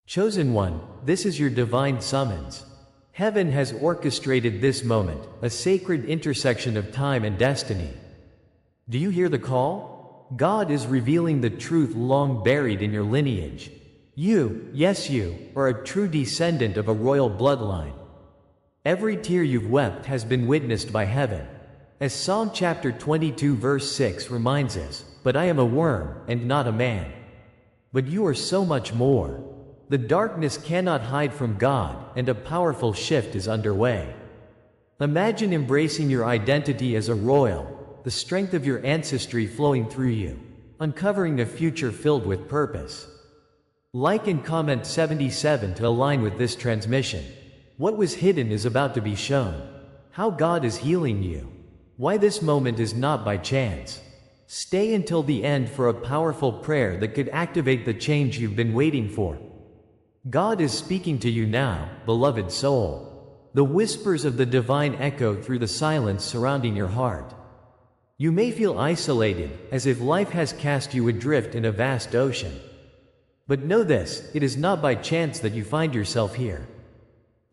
Chosen one, this is your divine summons. Heaven has orchestrated this moment, a sacred intersection of time and destiny. Do you hear the call? God is revealing the truth long buried in your lineage. You, yes you, are a true descendant of a royal bloodline. Every tear you've wept has been witnessed by heaven. As Psalm chapter 22 verse 6 reminds us, "But I am a worm, and not a man." But you are so much more. The darkness cannot hide from God, and a powerful shift is underway. Imagine embracing your identity as a royal, the strength of your ancestry flowing through you, uncovering a future filled with purpose. Like and comment 77 to align with this transmission. What was hidden is about to be shown. How God is healing you. Why this moment is not by chance. Stay until the end for a powerful prayer that could activate the change you've been waiting for. God is speaking to you now, beloved soul. The whispers of the divine echo through the silence surrounding your heart. You may feel isolated, as if life has cast you adrift in a vast ocean. But know this, it is not by chance that you find yourself here.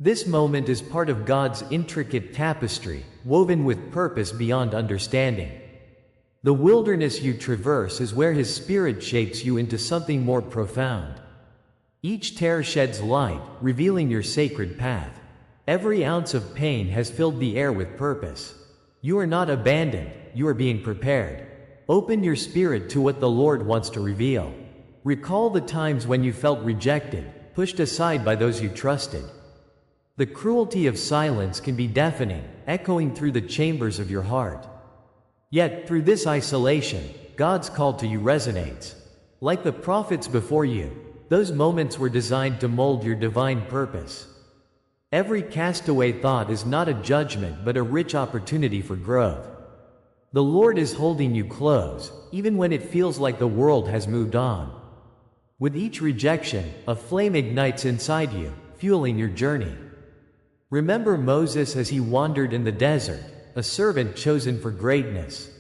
This moment is part of God's intricate tapestry, woven with purpose beyond understanding. The wilderness you traverse is where His Spirit shapes you into something more profound. Each tear sheds light, revealing your sacred path. Every ounce of pain has filled the air with purpose. You are not abandoned, you are being prepared. Open your spirit to what the Lord wants to reveal. Recall the times when you felt rejected, pushed aside by those you trusted. The cruelty of silence can be deafening, echoing through the chambers of your heart. Yet, through this isolation, God's call to you resonates. Like the prophets before you, those moments were designed to mold your divine purpose. Every castaway thought is not a judgment but a rich opportunity for growth. The Lord is holding you close, even when it feels like the world has moved on. With each rejection, a flame ignites inside you, fueling your journey. Remember Moses as he wandered in the desert, a servant chosen for greatness.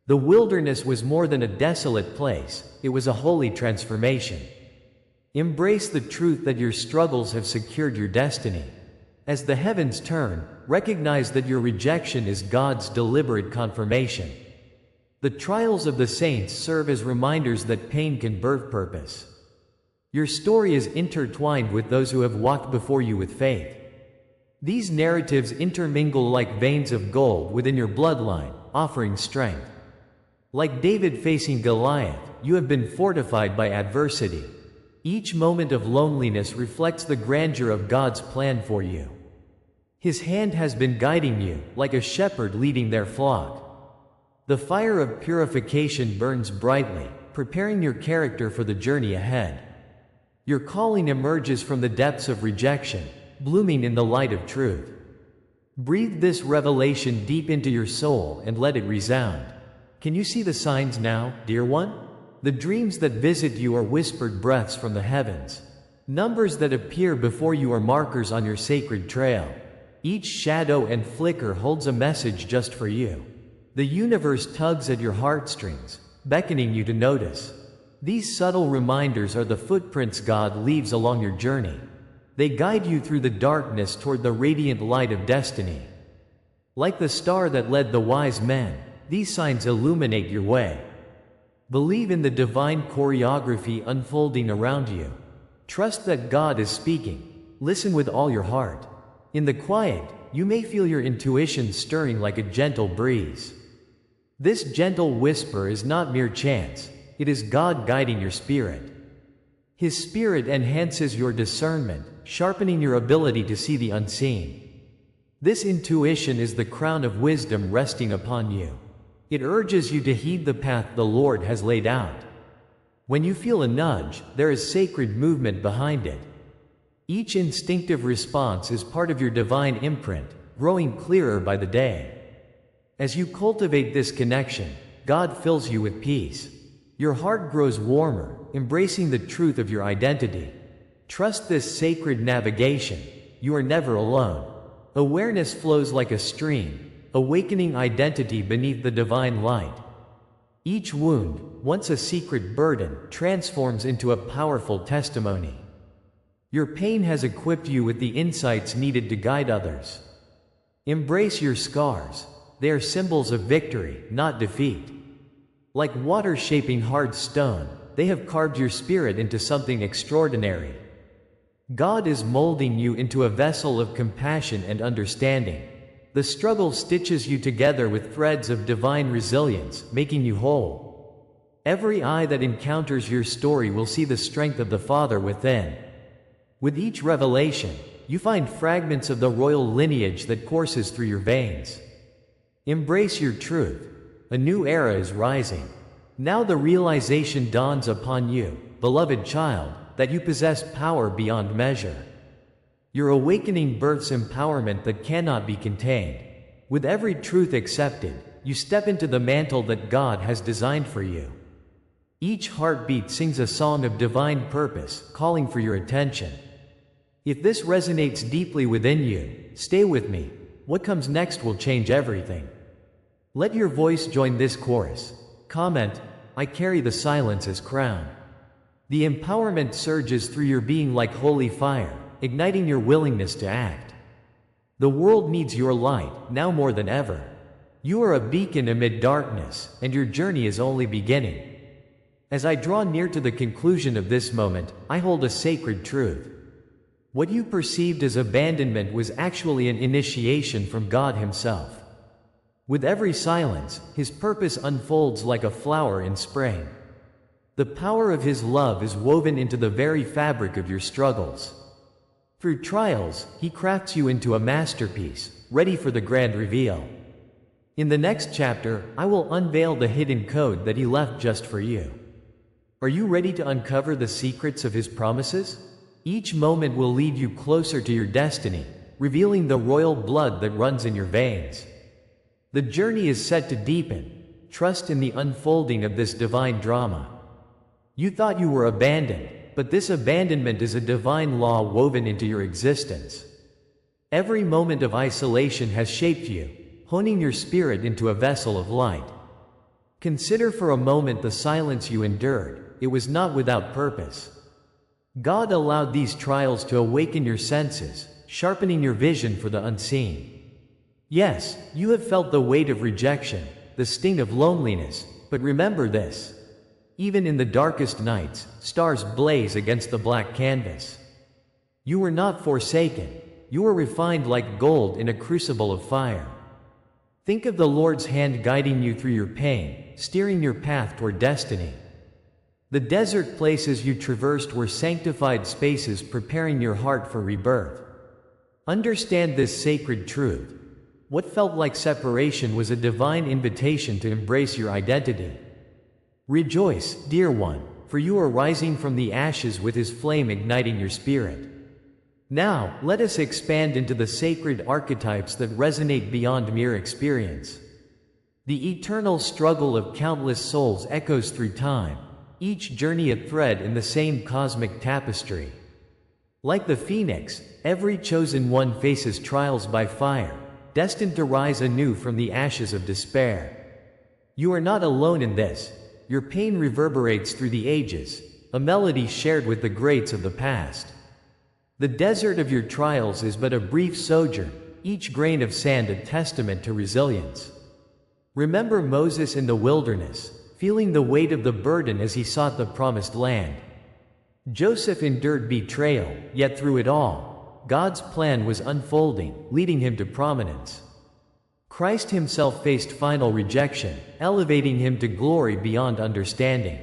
The wilderness was more than a desolate place, it was a holy transformation. Embrace the truth that your struggles have secured your destiny. As the heavens turn, recognize that your rejection is God's deliberate confirmation. The trials of the saints serve as reminders that pain can birth purpose. Your story is intertwined with those who have walked before you with faith. These narratives intermingle like veins of gold within your bloodline, offering strength. Like David facing Goliath, you have been fortified by adversity. Each moment of loneliness reflects the grandeur of God's plan for you. His hand has been guiding you, like a shepherd leading their flock. The fire of purification burns brightly, preparing your character for the journey ahead. Your calling emerges from the depths of rejection, blooming in the light of truth. Breathe this revelation deep into your soul and let it resound. Can you see the signs now, dear one? The dreams that visit you are whispered breaths from the heavens. Numbers that appear before you are markers on your sacred trail. Each shadow and flicker holds a message just for you. The universe tugs at your heartstrings, beckoning you to notice. These subtle reminders are the footprints God leaves along your journey. They guide you through the darkness toward the radiant light of destiny. Like the star that led the wise men, these signs illuminate your way. Believe in the divine choreography unfolding around you. Trust that God is speaking. Listen with all your heart. In the quiet, you may feel your intuition stirring like a gentle breeze. This gentle whisper is not mere chance, it is God guiding your spirit. His Spirit enhances your discernment, sharpening your ability to see the unseen. This intuition is the crown of wisdom resting upon you. It urges you to heed the path the Lord has laid out. When you feel a nudge, there is sacred movement behind it. Each instinctive response is part of your divine imprint, growing clearer by the day. As you cultivate this connection, God fills you with peace. Your heart grows warmer, embracing the truth of your identity. Trust this sacred navigation. You are never alone. Awareness flows like a stream, awakening identity beneath the divine light. Each wound, once a secret burden, transforms into a powerful testimony. Your pain has equipped you with the insights needed to guide others. Embrace your scars. They are symbols of victory, not defeat. Like water shaping hard stone, they have carved your spirit into something extraordinary. God is molding you into a vessel of compassion and understanding. The struggle stitches you together with threads of divine resilience, making you whole. Every eye that encounters your story will see the strength of the Father within. With each revelation, you find fragments of the royal lineage that courses through your veins. Embrace your truth. A new era is rising. Now the realization dawns upon you, beloved child, that you possess power beyond measure. Your awakening births empowerment that cannot be contained. With every truth accepted, you step into the mantle that God has designed for you. Each heartbeat sings a song of divine purpose, calling for your attention. If this resonates deeply within you, stay with me. What comes next will change everything. Let your voice join this chorus. Comment, I carry the silence as crown. The empowerment surges through your being like holy fire, igniting your willingness to act. The world needs your light, now more than ever. You are a beacon amid darkness, and your journey is only beginning. As I draw near to the conclusion of this moment, I hold a sacred truth. What you perceived as abandonment was actually an initiation from God Himself. With every silence, His purpose unfolds like a flower in spring. The power of His love is woven into the very fabric of your struggles. Through trials, He crafts you into a masterpiece, ready for the grand reveal. In the next chapter, I will unveil the hidden code that He left just for you. Are you ready to uncover the secrets of His promises? Each moment will lead you closer to your destiny, revealing the royal blood that runs in your veins. The journey is set to deepen. Trust in the unfolding of this divine drama. You thought you were abandoned, but this abandonment is a divine law woven into your existence. Every moment of isolation has shaped you, honing your spirit into a vessel of light. Consider for a moment the silence you endured. It was not without purpose. God allowed these trials to awaken your senses, sharpening your vision for the unseen. Yes, you have felt the weight of rejection, the sting of loneliness, but remember this. Even in the darkest nights, stars blaze against the black canvas. You were not forsaken. You were refined like gold in a crucible of fire. Think of the Lord's hand guiding you through your pain, steering your path toward destiny. The desert places you traversed were sanctified spaces preparing your heart for rebirth. Understand this sacred truth. What felt like separation was a divine invitation to embrace your identity. Rejoice, dear one, for you are rising from the ashes with His flame igniting your spirit. Now, let us expand into the sacred archetypes that resonate beyond mere experience. The eternal struggle of countless souls echoes through time, each journey a thread in the same cosmic tapestry. Like the phoenix, every chosen one faces trials by fire, destined to rise anew from the ashes of despair. You are not alone in this. Your pain reverberates through the ages, a melody shared with the greats of the past. The desert of your trials is but a brief sojourn, each grain of sand a testament to resilience. Remember Moses in the wilderness, feeling the weight of the burden as he sought the promised land. Joseph endured betrayal, yet through it all, God's plan was unfolding, leading him to prominence. Christ Himself faced final rejection, elevating Him to glory beyond understanding.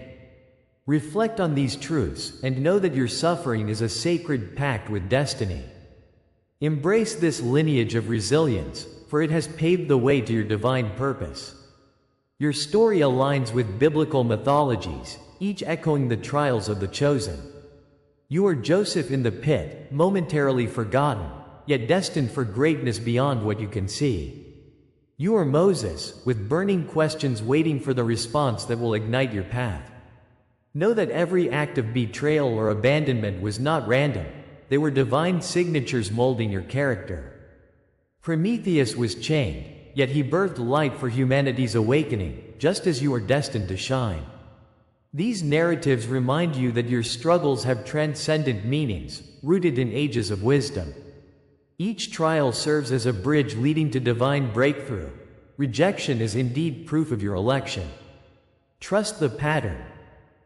Reflect on these truths, and know that your suffering is a sacred pact with destiny. Embrace this lineage of resilience, for it has paved the way to your divine purpose. Your story aligns with biblical mythologies, each echoing the trials of the chosen. You are Joseph in the pit, momentarily forgotten, yet destined for greatness beyond what you can see. You are Moses, with burning questions waiting for the response that will ignite your path. Know that every act of betrayal or abandonment was not random. They were divine signatures molding your character. Prometheus was chained, yet he birthed light for humanity's awakening, just as you are destined to shine. These narratives remind you that your struggles have transcendent meanings, rooted in ages of wisdom. Each trial serves as a bridge leading to divine breakthrough. Rejection is indeed proof of your election. Trust the pattern.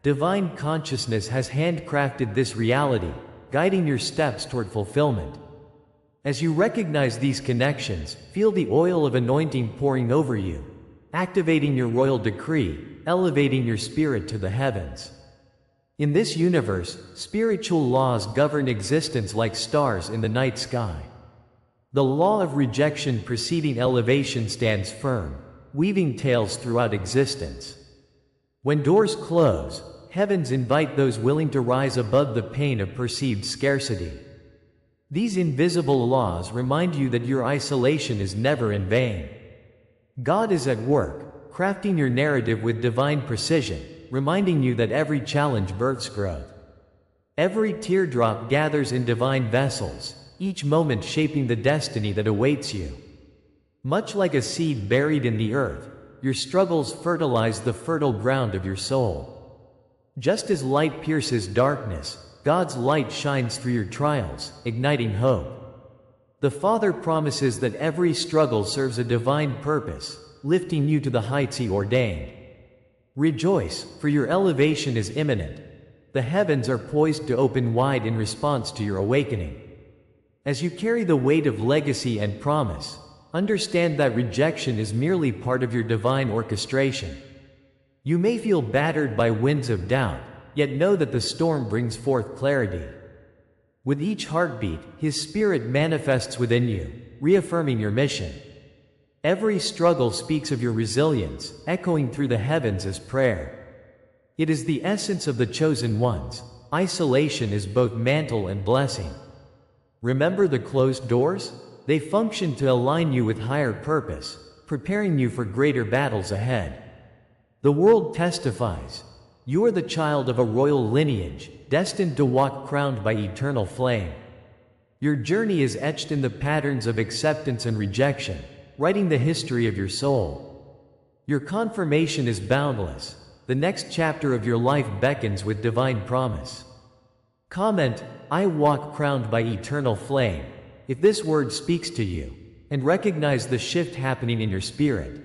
Divine consciousness has handcrafted this reality, guiding your steps toward fulfillment. As you recognize these connections, feel the oil of anointing pouring over you, activating your royal decree, elevating your spirit to the heavens. In this universe, spiritual laws govern existence like stars in the night sky. The law of rejection preceding elevation stands firm, weaving tales throughout existence. When doors close, heavens invite those willing to rise above the pain of perceived scarcity. These invisible laws remind you that your isolation is never in vain. God is at work, crafting your narrative with divine precision, reminding you that every challenge births growth. Every teardrop gathers in divine vessels, each moment shaping the destiny that awaits you. Much like a seed buried in the earth, your struggles fertilize the fertile ground of your soul. Just as light pierces darkness, God's light shines through your trials, igniting hope. The Father promises that every struggle serves a divine purpose, lifting you to the heights He ordained. Rejoice, for your elevation is imminent. The heavens are poised to open wide in response to your awakening. As you carry the weight of legacy and promise, understand that rejection is merely part of your divine orchestration. You may feel battered by winds of doubt, yet know that the storm brings forth clarity. With each heartbeat, His Spirit manifests within you, reaffirming your mission. Every struggle speaks of your resilience, echoing through the heavens as prayer. It is the essence of the chosen ones. Isolation is both mantle and blessing. Remember the closed doors? They function to align you with higher purpose, preparing you for greater battles ahead. The world testifies. You are the child of a royal lineage, destined to walk crowned by eternal flame. Your journey is etched in the patterns of acceptance and rejection, writing the history of your soul. Your confirmation is boundless. The next chapter of your life beckons with divine promise. Comment, "I walk crowned by eternal flame," if this word speaks to you, and recognize the shift happening in your spirit.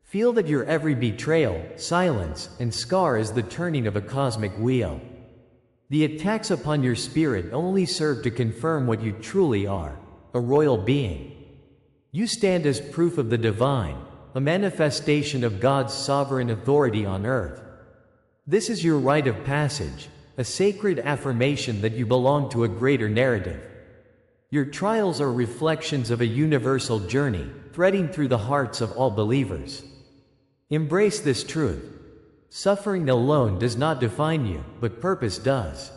Feel that your every betrayal, silence, and scar is the turning of a cosmic wheel. The attacks upon your spirit only serve to confirm what you truly are, a royal being. You stand as proof of the divine, a manifestation of God's sovereign authority on earth. This is your rite of passage, a sacred affirmation that you belong to a greater narrative. Your trials are reflections of a universal journey, threading through the hearts of all believers. Embrace this truth. Suffering alone does not define you, but purpose does.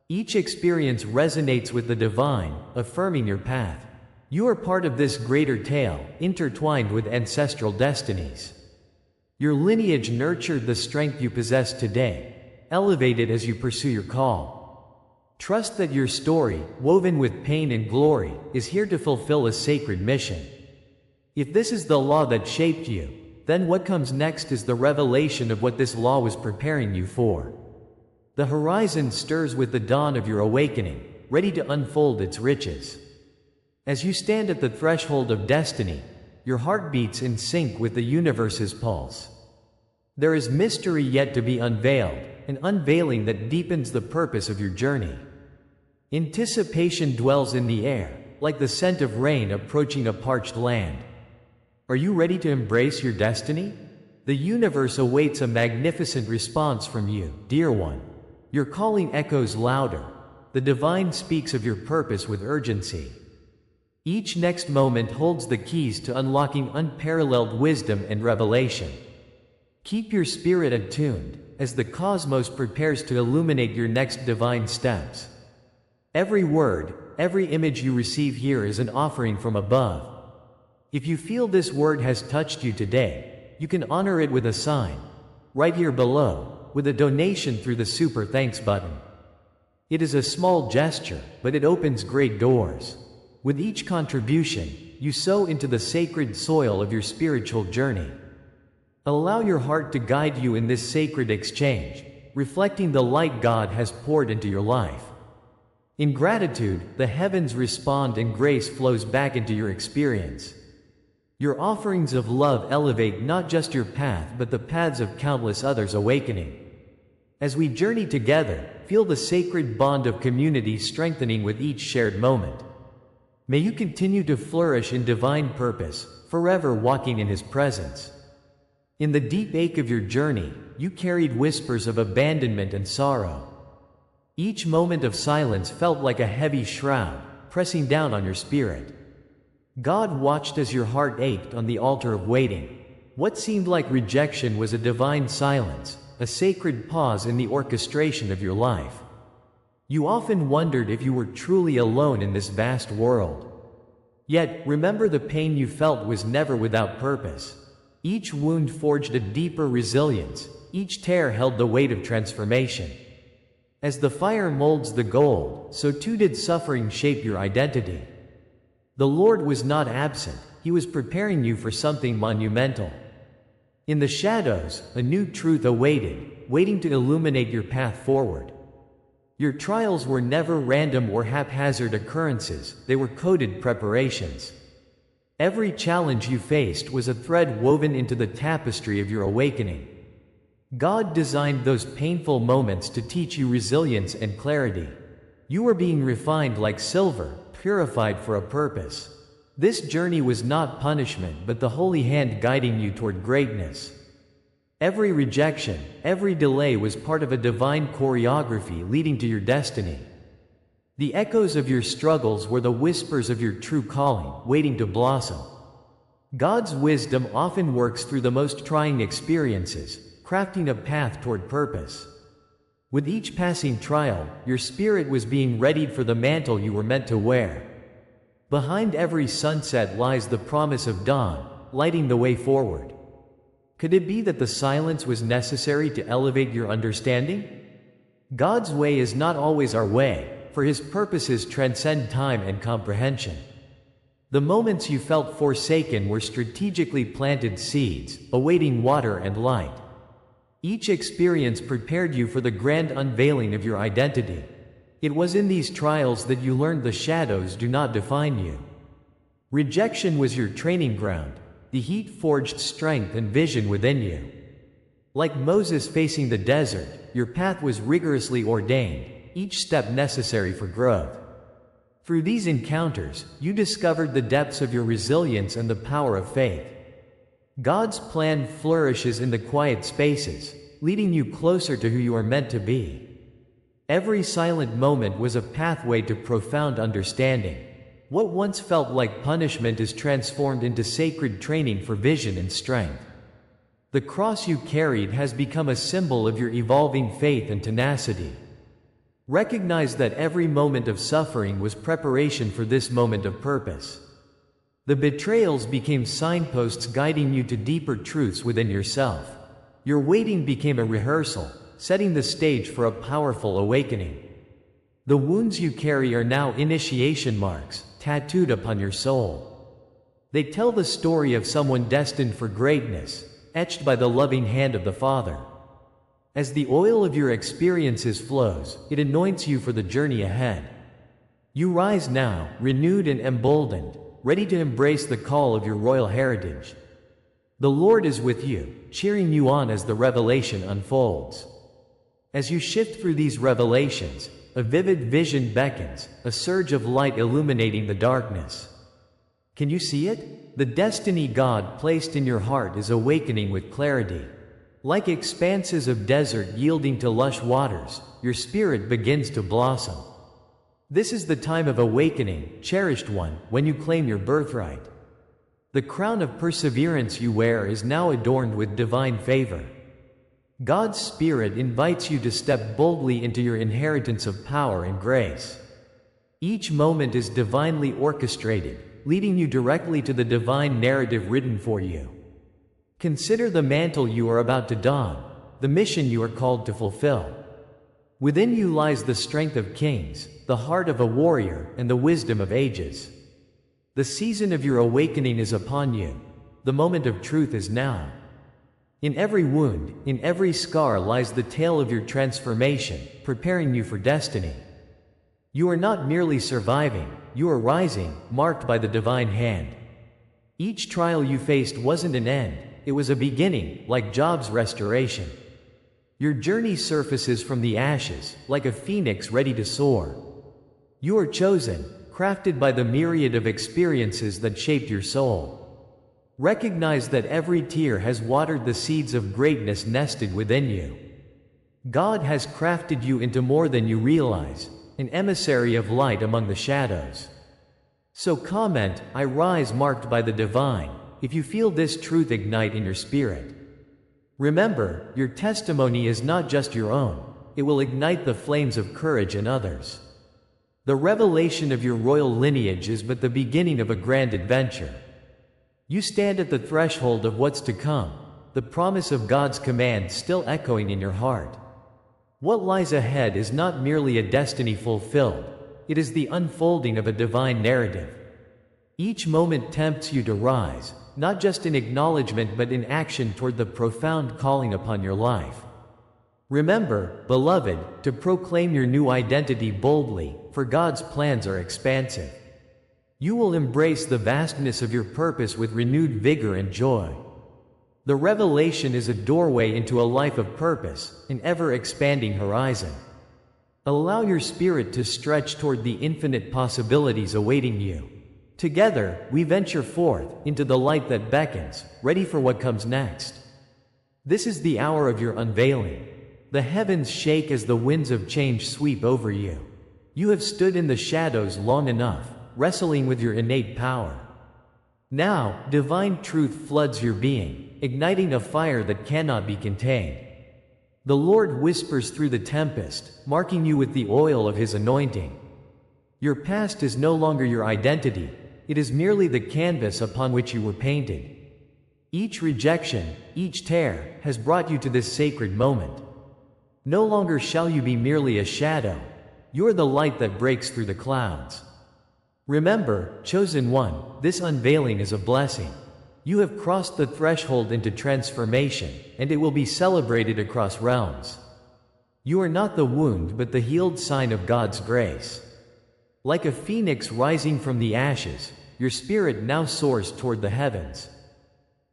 Each experience resonates with the divine, affirming your path. You are part of this greater tale, intertwined with ancestral destinies. Your lineage nurtured the strength you possess today. Elevate it as you pursue your call. Trust that your story, woven with pain and glory, is here to fulfill a sacred mission. If this is the law that shaped you, then what comes next is the revelation of what this law was preparing you for. The horizon stirs with the dawn of your awakening, ready to unfold its riches. As you stand at the threshold of destiny, your heart beats in sync with the universe's pulse. There is mystery yet to be unveiled, an unveiling that deepens the purpose of your journey. Anticipation dwells in the air, like the scent of rain approaching a parched land. Are you ready to embrace your destiny? The universe awaits a magnificent response from you, dear one. Your calling echoes louder. The divine speaks of your purpose with urgency. Each next moment holds the keys to unlocking unparalleled wisdom and revelation. Keep your spirit attuned, as the cosmos prepares to illuminate your next divine steps. Every word, every image you receive here is an offering from above. If you feel this word has touched you today, you can honor it with a sign, right here below, with a donation through the Super Thanks button. It is a small gesture, but it opens great doors. With each contribution, you sow into the sacred soil of your spiritual journey. Allow your heart to guide you in this sacred exchange, reflecting the light God has poured into your life. In gratitude, the heavens respond and grace flows back into your experience. Your offerings of love elevate not just your path but the paths of countless others awakening. As we journey together, feel the sacred bond of community strengthening with each shared moment. May you continue to flourish in divine purpose, forever walking in His presence. In the deep ache of your journey, you carried whispers of abandonment and sorrow. Each moment of silence felt like a heavy shroud, pressing down on your spirit. God watched as your heart ached on the altar of waiting. What seemed like rejection was a divine silence, a sacred pause in the orchestration of your life. You often wondered if you were truly alone in this vast world. Yet, remember, the pain you felt was never without purpose. Each wound forged a deeper resilience, each tear held the weight of transformation. As the fire molds the gold, so too did suffering shape your identity. The Lord was not absent, He was preparing you for something monumental. In the shadows, a new truth awaited, waiting to illuminate your path forward. Your trials were never random or haphazard occurrences, they were coded preparations. Every challenge you faced was a thread woven into the tapestry of your awakening. God designed those painful moments to teach you resilience and clarity. You were being refined like silver, purified for a purpose. This journey was not punishment but the holy hand guiding you toward greatness. Every rejection, every delay was part of a divine choreography leading to your destiny. The echoes of your struggles were the whispers of your true calling, waiting to blossom. God's wisdom often works through the most trying experiences, crafting a path toward purpose. With each passing trial, your spirit was being readied for the mantle you were meant to wear. Behind every sunset lies the promise of dawn, lighting the way forward. Could it be that the silence was necessary to elevate your understanding? God's way is not always our way, for His purposes transcend time and comprehension. The moments you felt forsaken were strategically planted seeds, awaiting water and light. Each experience prepared you for the grand unveiling of your identity. It was in these trials that you learned the shadows do not define you. Rejection was your training ground. The heat forged strength and vision within you. Like Moses facing the desert, your path was rigorously ordained, each step necessary for growth. Through these encounters, you discovered the depths of your resilience and the power of faith. God's plan flourishes in the quiet spaces, leading you closer to who you are meant to be. Every silent moment was a pathway to profound understanding. What once felt like punishment is transformed into sacred training for vision and strength. The cross you carried has become a symbol of your evolving faith and tenacity. Recognize that every moment of suffering was preparation for this moment of purpose. The betrayals became signposts guiding you to deeper truths within yourself. Your waiting became a rehearsal, setting the stage for a powerful awakening. The wounds you carry are now initiation marks, tattooed upon your soul. They tell the story of someone destined for greatness, etched by the loving hand of the Father. As the oil of your experiences flows, it anoints you for the journey ahead. You rise now, renewed and emboldened, ready to embrace the call of your royal heritage. The Lord is with you, cheering you on as the revelation unfolds. As you shift through these revelations, a vivid vision beckons, a surge of light illuminating the darkness. Can you see it? The destiny God placed in your heart is awakening with clarity. Like expanses of desert yielding to lush waters, your spirit begins to blossom. This is the time of awakening, cherished one, when you claim your birthright. The crown of perseverance you wear is now adorned with divine favor. God's Spirit invites you to step boldly into your inheritance of power and grace. Each moment is divinely orchestrated, leading you directly to the divine narrative written for you. Consider the mantle you are about to don, the mission you are called to fulfill. Within you lies the strength of kings, the heart of a warrior, and the wisdom of ages. The season of your awakening is upon you. The moment of truth is now. In every wound, in every scar lies the tale of your transformation, preparing you for destiny. You are not merely surviving, you are rising, marked by the divine hand. Each trial you faced wasn't an end, it was a beginning, like Job's restoration. Your journey surfaces from the ashes, like a phoenix ready to soar. You are chosen, crafted by the myriad of experiences that shaped your soul. Recognize that every tear has watered the seeds of greatness nested within you. God has crafted you into more than you realize, an emissary of light among the shadows. So comment, "I rise marked by the divine," if you feel this truth ignite in your spirit. Remember, your testimony is not just your own, it will ignite the flames of courage in others. The revelation of your royal lineage is but the beginning of a grand adventure. You stand at the threshold of what's to come, the promise of God's command still echoing in your heart. What lies ahead is not merely a destiny fulfilled, it is the unfolding of a divine narrative. Each moment tempts you to rise, not just in acknowledgement but in action toward the profound calling upon your life. Remember, beloved, to proclaim your new identity boldly, for God's plans are expansive. You will embrace the vastness of your purpose with renewed vigor and joy. The revelation is a doorway into a life of purpose, an ever-expanding horizon. Allow your spirit to stretch toward the infinite possibilities awaiting you. Together, we venture forth into the light that beckons, ready for what comes next. This is the hour of your unveiling. The heavens shake as the winds of change sweep over you. You have stood in the shadows long enough, wrestling with your innate power. Now, divine truth floods your being, igniting a fire that cannot be contained. The Lord whispers through the tempest, marking you with the oil of His anointing. Your past is no longer your identity, it is merely the canvas upon which you were painted. Each rejection, each tear, has brought you to this sacred moment. No longer shall you be merely a shadow, you are the light that breaks through the clouds. Remember, chosen one, this unveiling is a blessing. You have crossed the threshold into transformation, and it will be celebrated across realms. You are not the wound but the healed sign of God's grace. Like a phoenix rising from the ashes, your spirit now soars toward the heavens.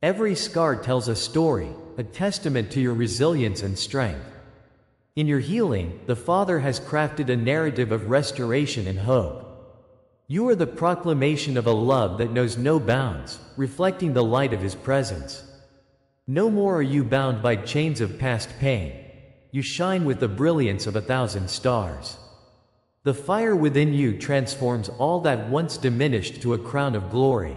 Every scar tells a story, a testament to your resilience and strength. In your healing, the Father has crafted a narrative of restoration and hope. You are the proclamation of a love that knows no bounds, reflecting the light of His presence. No more are you bound by chains of past pain. You shine with the brilliance of 1,000 stars. The fire within you transforms all that once diminished to a crown of glory.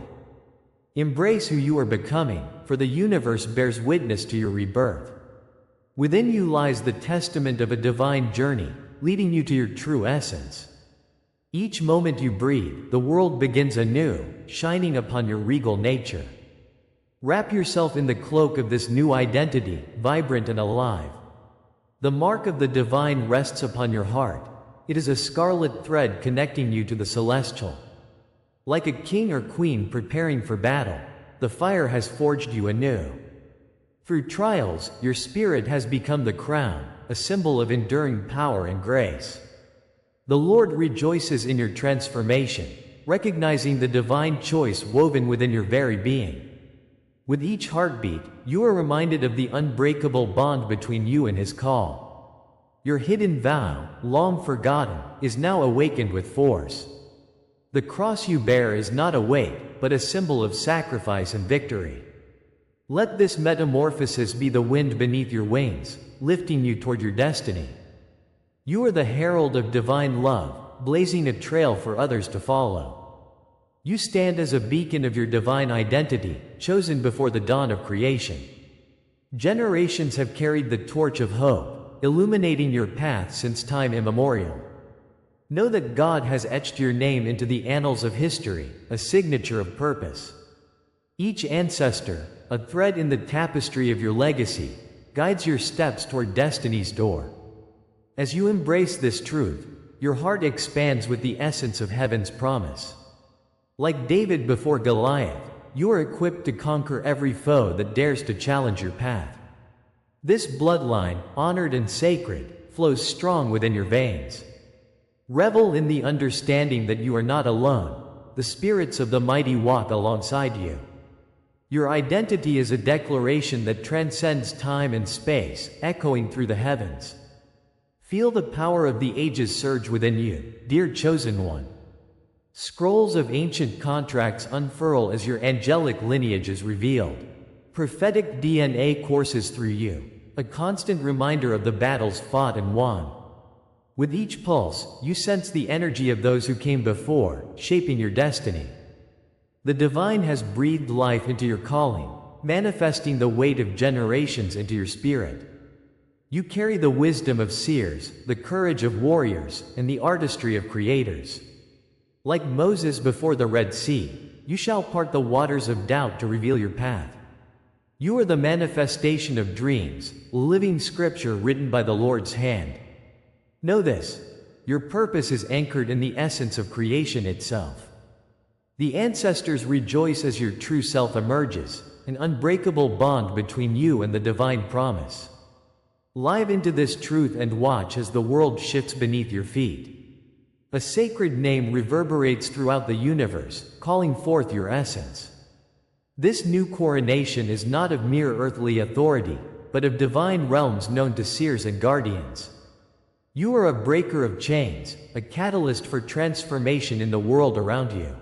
Embrace who you are becoming, for the universe bears witness to your rebirth. Within you lies the testament of a divine journey, leading you to your true essence. Each moment you breathe, the world begins anew, shining upon your regal nature. Wrap yourself in the cloak of this new identity, vibrant and alive. The mark of the divine rests upon your heart. It is a scarlet thread connecting you to the celestial. Like a king or queen preparing for battle, the fire has forged you anew. Through trials, your spirit has become the crown, a symbol of enduring power and grace. The Lord rejoices in your transformation, recognizing the divine choice woven within your very being. With each heartbeat, you are reminded of the unbreakable bond between you and His call. Your hidden vow, long forgotten, is now awakened with force. The cross you bear is not a weight, but a symbol of sacrifice and victory. Let this metamorphosis be the wind beneath your wings, lifting you toward your destiny. You are the herald of divine love, blazing a trail for others to follow. You stand as a beacon of your divine identity, chosen before the dawn of creation. Generations have carried the torch of hope, illuminating your path since time immemorial. Know that God has etched your name into the annals of history, a signature of purpose. Each ancestor, a thread in the tapestry of your legacy, guides your steps toward destiny's door. As you embrace this truth, your heart expands with the essence of heaven's promise. Like David before Goliath, you are equipped to conquer every foe that dares to challenge your path. This bloodline, honored and sacred, flows strong within your veins. Revel in the understanding that you are not alone. The spirits of the mighty walk alongside you. Your identity is a declaration that transcends time and space, echoing through the heavens. Feel the power of the ages surge within you, dear chosen one. Scrolls of ancient contracts unfurl as your angelic lineage is revealed. Prophetic DNA courses through you, a constant reminder of the battles fought and won. With each pulse, you sense the energy of those who came before, shaping your destiny. The divine has breathed life into your calling, manifesting the weight of generations into your spirit. You carry the wisdom of seers, the courage of warriors, and the artistry of creators. Like Moses before the Red Sea, you shall part the waters of doubt to reveal your path. You are the manifestation of dreams, living scripture written by the Lord's hand. Know this: your purpose is anchored in the essence of creation itself. The ancestors rejoice as your true self emerges, an unbreakable bond between you and the divine promise. Live into this truth and watch as the world shifts beneath your feet. A sacred name reverberates throughout the universe, calling forth your essence. This new coronation is not of mere earthly authority, but of divine realms known to seers and guardians. You are a breaker of chains, a catalyst for transformation in the world around you.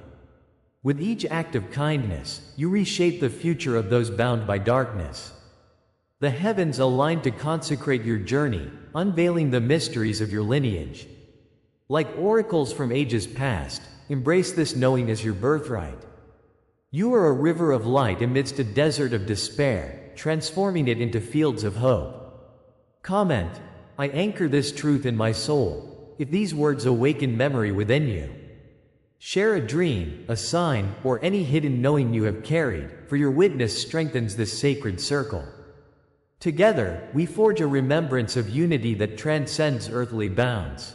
With each act of kindness, you reshape the future of those bound by darkness. The heavens align to consecrate your journey, unveiling the mysteries of your lineage. Like oracles from ages past, embrace this knowing as your birthright. You are a river of light amidst a desert of despair, transforming it into fields of hope. Comment: I anchor this truth in my soul, if these words awaken memory within you. Share a dream, a sign, or any hidden knowing you have carried, for your witness strengthens this sacred circle. Together, we forge a remembrance of unity that transcends earthly bounds.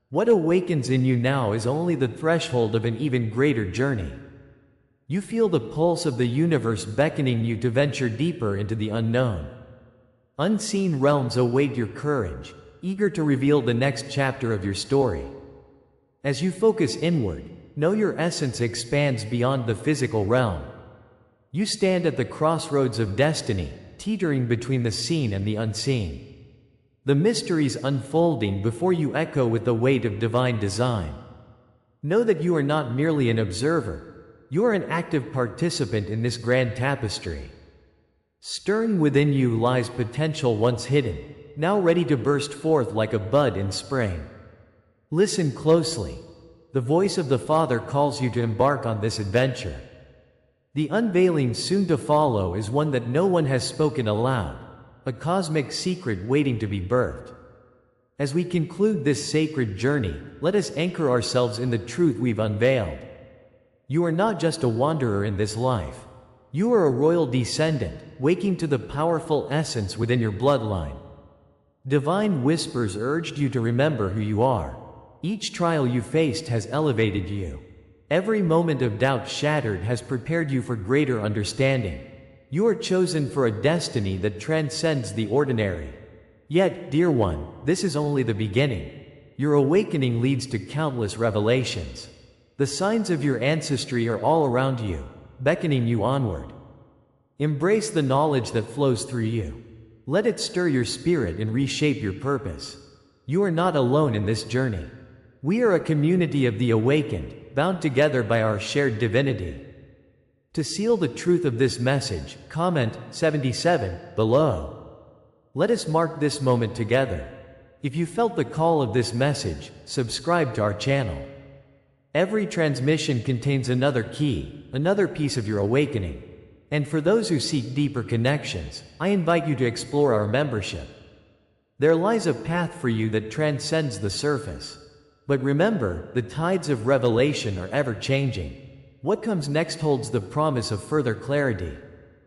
What awakens in you now is only the threshold of an even greater journey. You feel the pulse of the universe beckoning you to venture deeper into the unknown. Unseen realms await your courage, eager to reveal the next chapter of your story. As you focus inward, know your essence expands beyond the physical realm. You stand at the crossroads of destiny, teetering between the seen and the unseen. The mysteries unfolding before you echo with the weight of divine design. Know that you are not merely an observer. You are an active participant in this grand tapestry. Stirring within you lies potential once hidden, now ready to burst forth like a bud in spring. Listen closely. The voice of the Father calls you to embark on this adventure. The unveiling soon to follow is one that no one has spoken aloud, a cosmic secret waiting to be birthed. As we conclude this sacred journey, let us anchor ourselves in the truth we've unveiled. You are not just a wanderer in this life. You are a royal descendant, waking to the powerful essence within your bloodline. Divine whispers urged you to remember who you are. Each trial you faced has elevated you. Every moment of doubt shattered has prepared you for greater understanding. You are chosen for a destiny that transcends the ordinary. Yet, dear one, this is only the beginning. Your awakening leads to countless revelations. The signs of your ancestry are all around you, beckoning you onward. Embrace the knowledge that flows through you. Let it stir your spirit and reshape your purpose. You are not alone in this journey. We are a community of the awakened, bound together by our shared divinity. To seal the truth of this message, comment 77 below. Let us mark this moment together. If you felt the call of this message, subscribe to our channel. Every transmission contains another key, another piece of your awakening. And for those who seek deeper connections, I invite you to explore our membership. There lies a path for you that transcends the surface. But remember, the tides of revelation are ever changing. What comes next holds the promise of further clarity.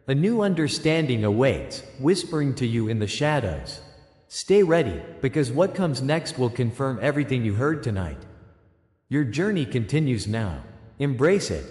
A new understanding awaits, whispering to you in the shadows. Stay ready, because what comes next will confirm everything you heard tonight. Your journey continues now. Embrace it,